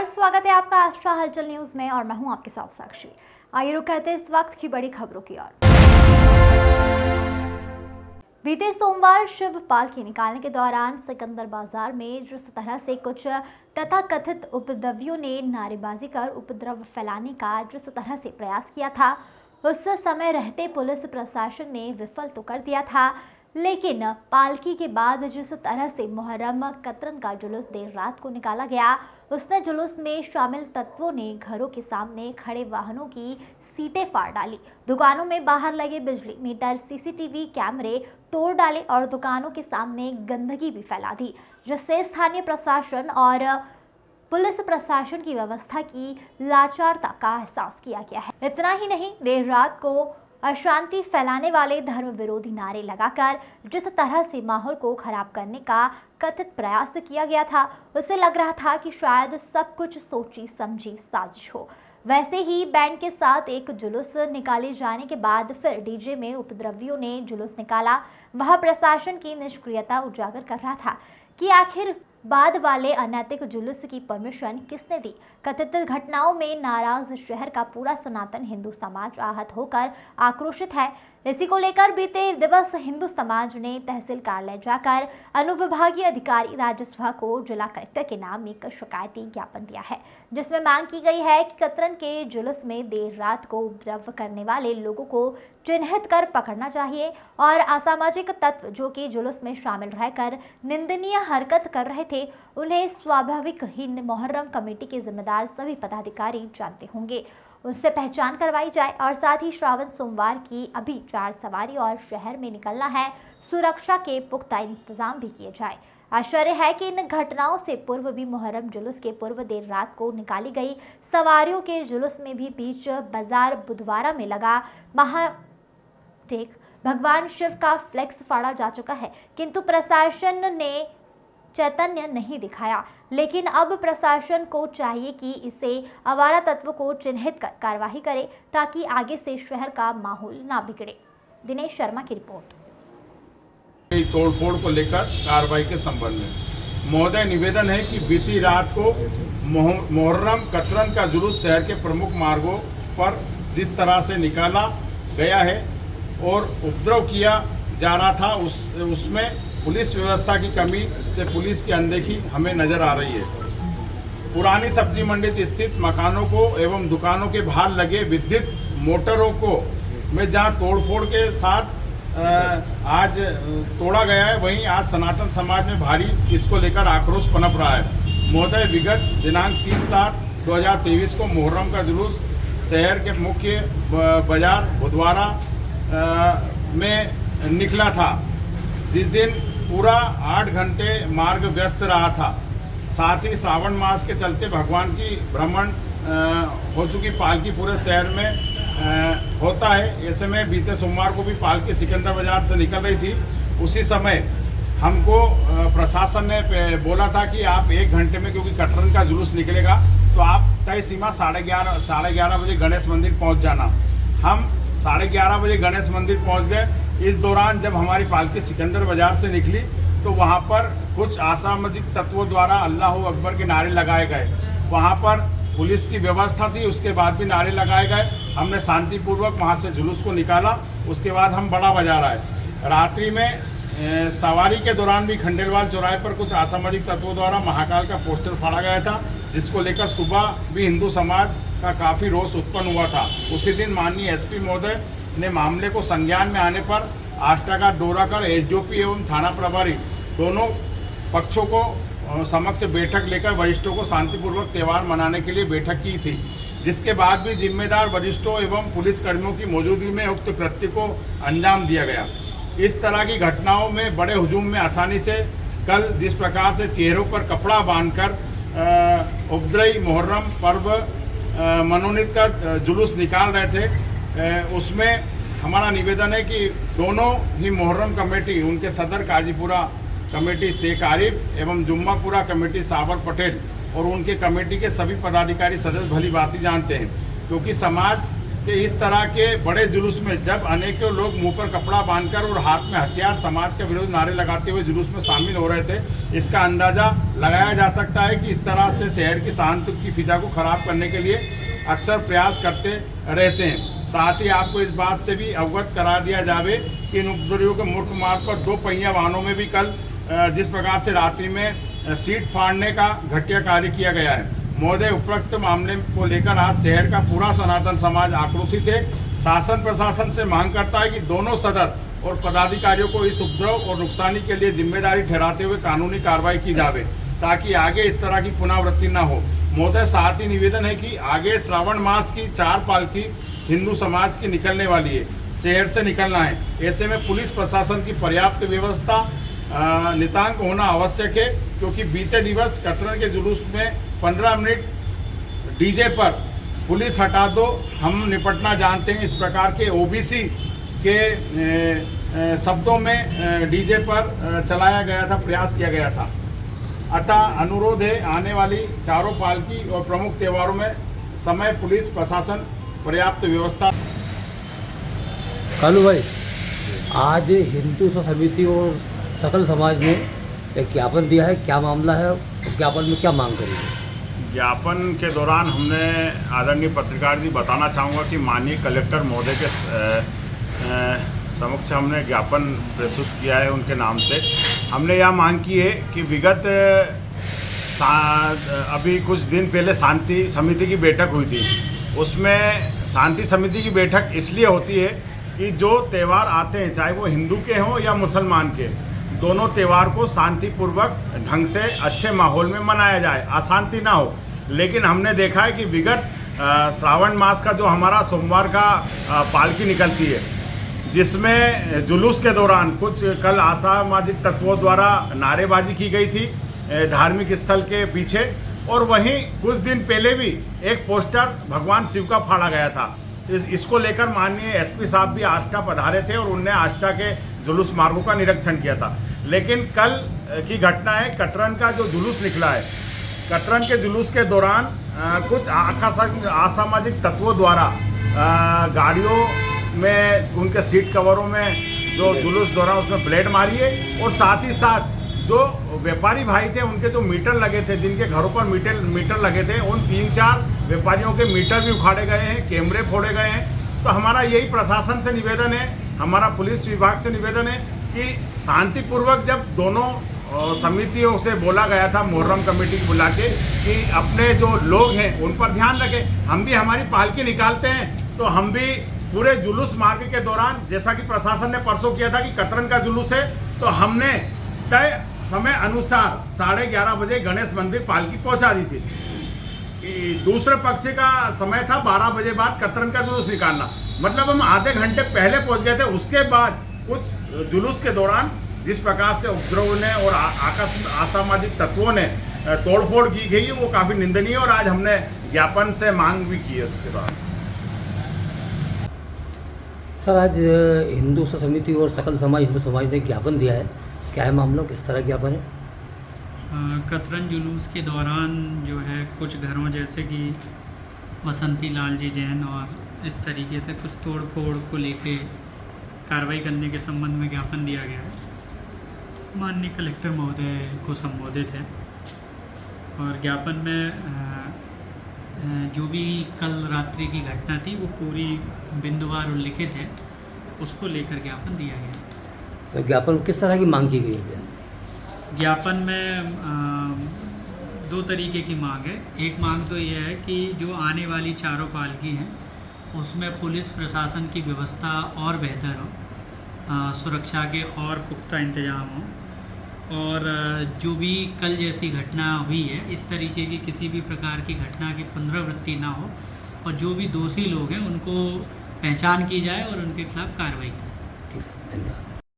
नमस्कार, स्वागत है आपका आस्था हलचल न्यूज में और मैं हूं आपके साथ साक्षी। आइए रुक करते हैं इस वक्त की बड़ी खबरों की ओर। बीते सोमवार शिव पालकी निकालने के दौरान सिकंदर बाजार में जिस तरह से कुछ तथाकथित उपद्रवियों ने नारेबाजी कर उपद्रव फैलाने का जिस तरह से प्रयास किया था, उस समय रहते पुलिस प्रशासन ने विफल तो कर दिया था, लेकिन पालकी के बाद जिस तरह से मुहर्रम कतरन का जुलूस देर रात को निकाला गया, उसने जुलूस में शामिल तत्वों ने घरों के सामने खड़े वाहनों की सीटें फाड़ डाली, दुकानों में बाहर लगे बिजली मीटर, सीसीटीवी कैमरे तोड़ डाले और दुकानों के सामने गंदगी भी फैला दी, जिससे स्थानीय प्रशासन और पुलिस प्रशासन की व्यवस्था की लाचारता का एहसास किया गया है। इतना ही नहीं, देर रात को अशांति फैलाने वाले धर्म विरोधी नारे लगाकर जिस तरह से माहौल को खराब करने का कथित प्रयास किया गया था, उसे लग रहा था कि शायद सब कुछ सोची समझी साजिश हो। वैसे ही बैंड के साथ एक जुलूस निकाले जाने के बाद फिर डीजे में उपद्रवियों ने जुलूस निकाला। वह प्रशासन की निष्क्रियता उजागर कर रहा था कि आखिर बाद वाले अनैतिक जुलूस की परमिशन किसने दी। कथित घटनाओं में नाराज शहर का पूरा सनातन हिंदू समाज आहत होकर आक्रोशित है। इसी को लेकर बीते दिवस हिंदू समाज ने तहसील कार्यालय जाकर अनुविभागीय अधिकारी राजस्व को जिला कलेक्टर के नाम एक शिकायती ज्ञापन दिया है, जिसमें मांग की गई है कि कतरन के जुलूस में देर रात को उपद्रव करने वाले लोगों को चिन्हित कर पकड़ना चाहिए और असामाजिक तत्व जो कि जुलूस में शामिल रहकर निंदनीय हरकत कर रहे थे, उन्हें स्वाभाविक ही मुहर्रम कमेटी के जिम्मेदार सभी पदाधिकारी जानते होंगे, उससे पहचान करवाई जाए और साथ ही श्रावण सोमवार की अभी 4 सवारी और शहर में निकलना है, सुरक्षा के पुख्ता इंतजाम भी किए जाए। आश्चर्य है कि इन घटनाओं से पूर्व भी मुहर्रम जुलूस के पूर्व देर रात को निकाली गई सवारियों के जुलूस में भी बीच बाजार बुधवारा में लगा महाटेक भगवान शिव का फ्लेक्स फाड़ा जा चुका है, किंतु प्रशासन ने चैतन्य नहीं दिखाया। लेकिन अब प्रशासन को चाहिए कि इसे आवारा तत्व को चिन्हित कर कार्रवाई करे ताकि आगे से शहर का माहौल ना बिगड़े। दिनेश शर्मा की रिपोर्ट। तोड़फोड़ को लेकर कार्रवाई के संबंध में महोदय निवेदन है कि बीती रात को मुहर्रम कतरन का जुलूस शहर के प्रमुख मार्गों पर जिस तरह से निकाला गया है और उपद्रव किया जा रहा था, उसमें पुलिस व्यवस्था की कमी से पुलिस की अनदेखी हमें नजर आ रही है। पुरानी सब्जी मंडी स्थित मकानों को एवं दुकानों के बाहर लगे विद्युत मोटरों को में जहां तोड़फोड़ के साथ आज तोड़ा गया है, वहीं आज सनातन समाज में भारी इसको लेकर आक्रोश पनप रहा है। महोदय, विगत दिनांक 30/7/2023 को मुहर्रम का जुलूस शहर के मुख्य बाजार बुधवारा में निकला था, जिस दिन पूरा 8 घंटे मार्ग व्यस्त रहा था। साथ ही श्रावण मास के चलते भगवान की भ्रमण हो चुकी पालकी पूरे शहर में होता है। ऐसे में बीते सोमवार को भी पालकी सिकंदर बाजार से निकल रही थी। उसी समय हमको प्रशासन ने बोला था कि आप 1 घंटे में, क्योंकि कतरन का जुलूस निकलेगा, तो आप तय सीमा 11:30 बजे गणेश मंदिर पहुंच जाना। हम 11:30 बजे गणेश मंदिर पहुंच गए। इस दौरान जब हमारी पालकी सिकंदर बाजार से निकली तो वहां पर कुछ असामाजिक तत्वों द्वारा अल्लाह अकबर के नारे लगाए गए। वहां पर पुलिस की व्यवस्था थी, उसके बाद भी नारे लगाए गए। हमने शांतिपूर्वक वहां से जुलूस को निकाला। उसके बाद हम बड़ा बाजार आए। रात्रि में सवारी के दौरान भी खंडेलवाल चौराहे पर कुछ असामाजिक तत्वों द्वारा महाकाल का पोस्टर फाड़ा गया था, जिसको लेकर सुबह भी हिंदू समाज का काफ़ी रोष उत्पन्न हुआ था। उसी दिन माननीय एसपी महोदय ने मामले को संज्ञान में आने पर आष्टा का दौरा कर एसडीओपी एवं थाना प्रभारी दोनों पक्षों को समक्ष बैठक लेकर वरिष्ठों को शांतिपूर्वक त्यौहार मनाने के लिए बैठक की थी, जिसके बाद भी जिम्मेदार वरिष्ठों एवं पुलिसकर्मियों की मौजूदगी में उक्त कृत्य को अंजाम दिया गया। इस तरह की घटनाओं में बड़े हुजूम में आसानी से कल जिस प्रकार से चेहरों पर कपड़ा बांधकर उपद्रवी मुहर्रम पर्व मनोनीत कर जुलूस निकाल रहे थे, उसमें हमारा निवेदन है कि दोनों ही मुहर्रम कमेटी, उनके सदर काजीपुरा कमेटी शेख आरिफ एवं जुम्मापुरा कमेटी साबर पटेल और उनके कमेटी के सभी पदाधिकारी सदस्य भली भांति जानते हैं, क्योंकि समाज कि इस तरह के बड़े जुलूस में जब अनेकों लोग मुंह पर कपड़ा बांधकर और हाथ में हथियार समाज के विरुद्ध नारे लगाते हुए जुलूस में शामिल हो रहे थे, इसका अंदाज़ा लगाया जा सकता है कि इस तरह से शहर की शांति की फिजा को खराब करने के लिए अक्सर प्रयास करते रहते हैं। साथ ही आपको इस बात से भी अवगत करा दिया जावे कि इन उपद्रवियों के मुख्य मार्ग पर 2 पहिया वाहनों में भी कल जिस प्रकार से रात्रि में सीट फाड़ने का घटिया कार्य किया गया है। महोदय, उपरोक्त मामले को लेकर आज शहर का पूरा सनातन समाज आक्रोशित है। शासन प्रशासन से मांग करता है कि दोनों सदर और पदाधिकारियों को इस उपद्रव और नुकसानी के लिए जिम्मेदारी ठहराते हुए कानूनी कार्रवाई की जावे ताकि आगे इस तरह की पुनरावृत्ति न हो। महोदय, साथ ही निवेदन है कि आगे श्रावण मास की 4 पालकी हिंदू समाज की निकलने वाली है, शहर से निकलना है। ऐसे में पुलिस प्रशासन की पर्याप्त व्यवस्था नितांत होना आवश्यक है, क्योंकि बीते दिवस कतरन के जुलूस में 15 मिनट डीजे पर पुलिस हटा दो हम निपटना जानते हैं, इस प्रकार के ओबीसी के शब्दों में डीजे पर चलाया गया था, प्रयास किया गया था। अतः अनुरोध है आने वाली 4 पालकी और प्रमुख त्योहारों में समय पुलिस प्रशासन पर्याप्त व्यवस्था। कालू भाई, आज हिंदू समिति और सकल समाज ने एक ज्ञापन दिया है, क्या मामला है? ज्ञापन में क्या मांग करेंगे? ज्ञापन के दौरान हमने आदरणीय पत्रकार जी बताना चाहूँगा कि माननीय कलेक्टर महोदय के समक्ष हमने ज्ञापन प्रस्तुत किया है। उनके नाम से हमने यह मांग की है कि विगत अभी कुछ दिन पहले शांति समिति की बैठक हुई थी। उसमें शांति समिति की बैठक इसलिए होती है कि जो त्यौहार आते हैं, चाहे वो हिंदू के हों या मुसलमान के, दोनों त्यौहार को शांतिपूर्वक ढंग से अच्छे माहौल में मनाया जाए, अशांति ना हो। लेकिन हमने देखा है कि विगत श्रावण मास का जो हमारा सोमवार का पालकी निकलती है, जिसमें जुलूस के दौरान कुछ कल असामाजिक तत्वों द्वारा नारेबाजी की गई थी धार्मिक स्थल के पीछे, और वहीं कुछ दिन पहले भी एक पोस्टर भगवान शिव का फाड़ा गया था। इसको लेकर माननीय एसपी साहब भी आष्टा पधारे थे और उनने आष्टा के जुलूस मार्गों का निरीक्षण किया था। लेकिन कल की घटना है, कतरन का जो जुलूस निकला है, कतरन के जुलूस के दौरान कुछ असामाजिक तत्वों द्वारा गाड़ियों में उनके सीट कवरों में जो जुलूस दौरान उसमें ब्लेड मारी है, और साथ ही साथ जो व्यापारी भाई थे उनके जो मीटर लगे थे, जिनके घरों पर मीटर लगे थे, उन 3-4 व्यापारियों के मीटर भी उखाड़े गए हैं, कैमरे फोड़े गए हैं। तो हमारा यही प्रशासन से निवेदन है, हमारा पुलिस विभाग से निवेदन है कि शांतिपूर्वक जब दोनों समितियों से बोला गया था, मुहर्रम कमेटी को बुला के, कि अपने जो लोग हैं उन पर ध्यान रखें। हम भी हमारी पालकी निकालते हैं तो हम भी पूरे जुलूस मार्ग के दौरान, जैसा कि प्रशासन ने परसों किया था कि कतरन का जुलूस है, तो हमने तय समय अनुसार 11:30 बजे गणेश मंदिर पालकी पहुंचा दी थी। दूसरे पक्ष का समय था 12 बजे बाद कतरन का जुलूस निकालना, मतलब हम आधे घंटे पहले पहुंच गए थे। उसके बाद कुछ जुलूस के दौरान जिस प्रकार से उपद्रव ने और असामाजिक तत्वों ने तोड़फोड़ की गई है, वो काफ़ी निंदनीय, और आज हमने ज्ञापन से मांग भी की है उसके बाद। सर, आज हिंदू समिति और सकल समाज हिंदू समाज ने ज्ञापन दिया है, क्या है मामला, किस तरह ज्ञापन है? कतरन जुलूस के दौरान जो है कुछ घरों जैसे कि बसंती लाल जी जैन और इस तरीके से कुछ तोड़ फोड़ को लेके कार्रवाई करने के संबंध में ज्ञापन दिया गया है। माननीय कलेक्टर महोदय को संबोधित है, और ज्ञापन में जो भी कल रात्रि की घटना थी वो पूरी बिंदुवार उल्लिखित है, उसको लेकर ज्ञापन दिया गया। तो ज्ञापन किस तरह की मांग की गई है? ज्ञापन में 2 तरीके की मांग है। एक मांग तो ये है कि जो आने वाली 4 पालकी हैं उसमें पुलिस प्रशासन की व्यवस्था और बेहतर हो, सुरक्षा के और पुख्ता इंतजाम हो, और जो भी कल जैसी घटना हुई है इस तरीके की किसी भी प्रकार की घटना की पुनरावृत्ति ना हो, और जो भी दोषी लोग हैं उनको पहचान की जाए और उनके खिलाफ कार्रवाई की जाए। ठीक है, धन्यवाद।